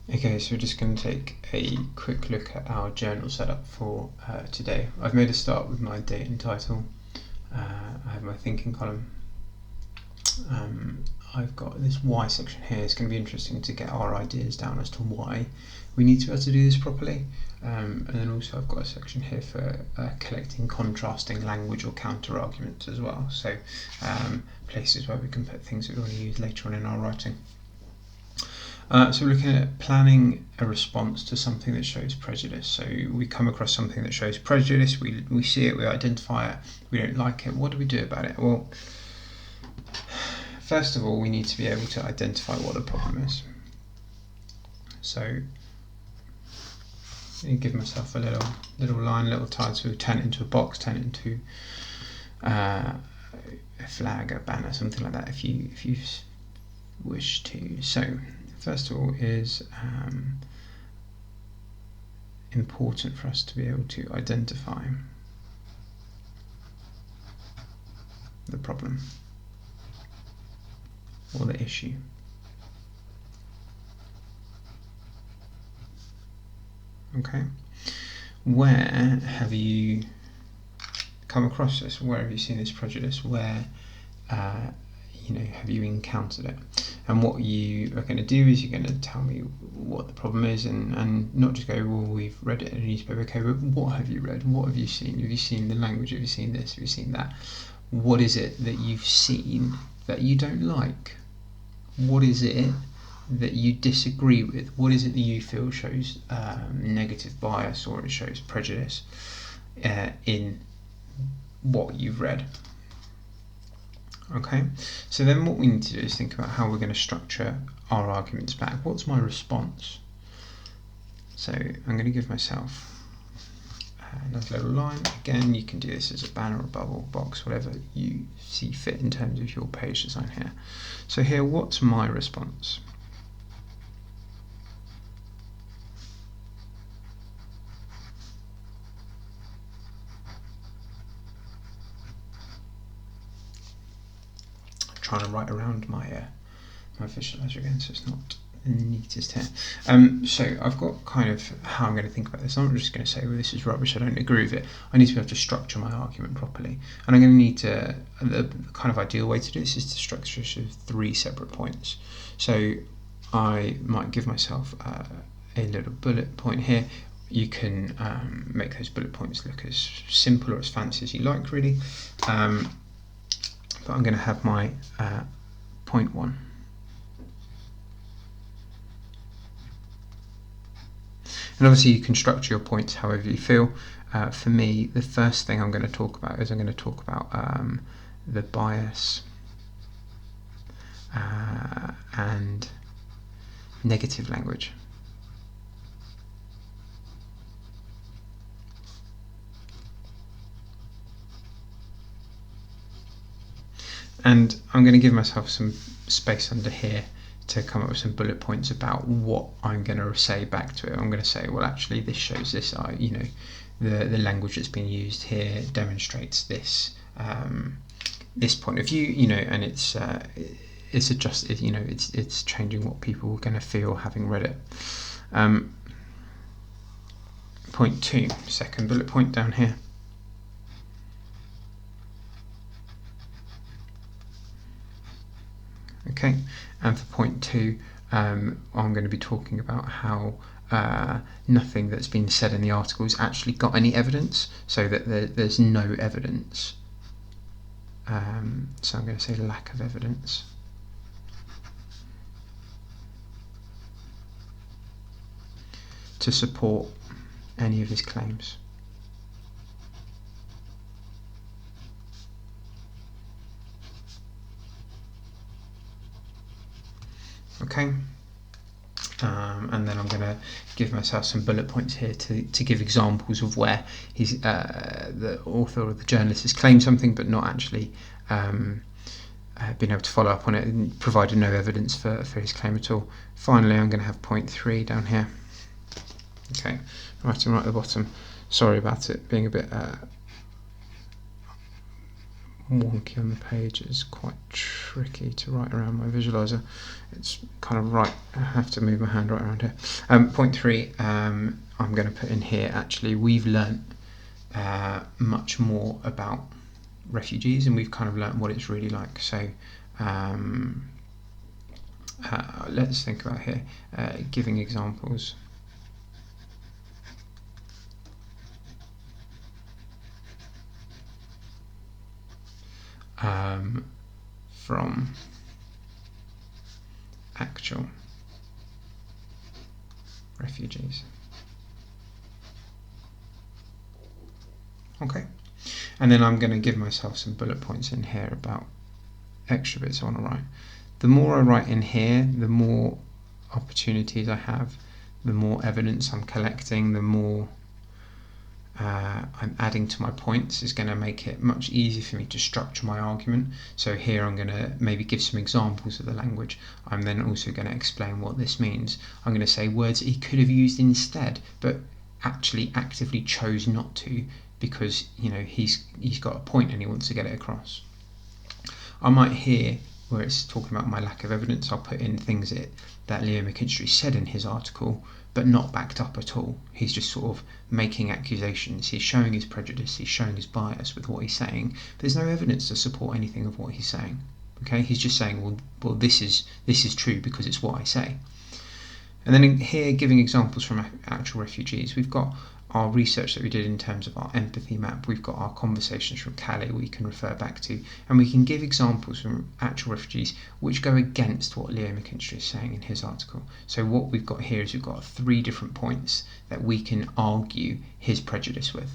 Okay, so we're just going to take a quick look at our journal setup for today. I've made a start with my date and title. I have my thinking column. I've got this why section here. It's going to be interesting to get our ideas down as to why we need to be able to do this properly. And then also I've got a section here for collecting contrasting language or counter arguments as well. So places where we can put things that we want to use later on in our writing. So we're looking at planning a response to something that shows prejudice. So we come across something that shows prejudice, we see it, we identify it, we don't like it. What do we do about it? Well, first of all, we need to be able to identify what the problem is. So I give myself a little line, little title, turn it into a box, turn it into a flag, a banner, something like that if you wish to. So first of all is important for us to be able to identify the problem or the issue. Okay, where have you come across this? Where have you seen this prejudice? Where have you encountered it? And what you are going to do is you're going to tell me what the problem is, and not just go, well, we've read it in a newspaper. Okay, but what have you read? What have you seen? Have you seen the language? Have you seen this? Have you seen that? What is it that you've seen that you don't like? What is it that you disagree with? What is it that you feel shows negative bias, or it shows prejudice in what you've read? Okay, so then what we need to do is think about how we're going to structure our arguments back. What's my response? So I'm going to give myself another little line. Again, you can do this as a banner, a bubble, box, whatever you see fit in terms of your page design here. So here, what's my response? Trying to write around my visualizer again, so it's not the neatest here. So I've got kind of how I'm going to think about this. I'm not just going to say, well, this is rubbish, I don't agree with it. I need to be able to structure my argument properly, and I'm going to need to, the kind of ideal way to do this is to structure it with 3 separate points. So I might give myself a little bullet point here. You can make those bullet points look as simple or as fancy as you like, really. But I'm going to have my point 1. And obviously you can structure your points however you feel. For me, the first thing I'm going to talk about is I'm going to talk about the bias and negative language. And I'm going to give myself some space under here to come up with some bullet points about what I'm going to say back to it. I'm going to say, well, actually, this shows this. The language that's being used here demonstrates this this point of view. And it's adjusted. It's changing what people are going to feel having read it. Point 2, second bullet point down here. Okay, and for point 2, I'm going to be talking about how nothing that's been said in the article has actually got any evidence, so that there's no evidence. So I'm going to say lack of evidence. To support any of his claims. Okay, and then I'm going to give myself some bullet points here to give examples of where he's the author or the journalist has claimed something but not actually been able to follow up on it and provided no evidence for his claim at all. Finally, I'm going to have point 3 down here. Okay, right at the bottom. Sorry about it being a bit wonky on the page. It's quite tricky to write around my visualizer. It's kind of right, I have to move my hand right around here. Point 3, I'm going to put in here, actually, we've learnt much more about refugees, and we've kind of learnt what it's really like. So let's think about here, giving examples. From actual refugees. Okay, and then I'm going to give myself some bullet points in here about extra bits I want to write. The more I write in here, the more opportunities I have, the more evidence I'm collecting, the more I'm adding to my points, is going to make it much easier for me to structure my argument. So here I'm going to maybe give some examples of the language. I'm then also going to explain what this means. I'm going to say words that he could have used instead, but actually actively chose not to, because he's got a point and he wants to get it across. I might here, where it's talking about my lack of evidence, I'll put in things that Leo McKinstry said in his article, but not backed up at all. He's just sort of making accusations. He's showing his prejudice, he's showing his bias with what he's saying. There's no evidence to support anything of what he's saying. Okay, he's just saying, well, this is true because it's what I say. And then in here, giving examples from actual refugees, we've got our research that we did in terms of our empathy map. We've got our conversations from Calais we can refer back to, and we can give examples from actual refugees which go against what Leo McKinstry is saying in his article. So what we've got here is we've got 3 different points that we can argue his prejudice with.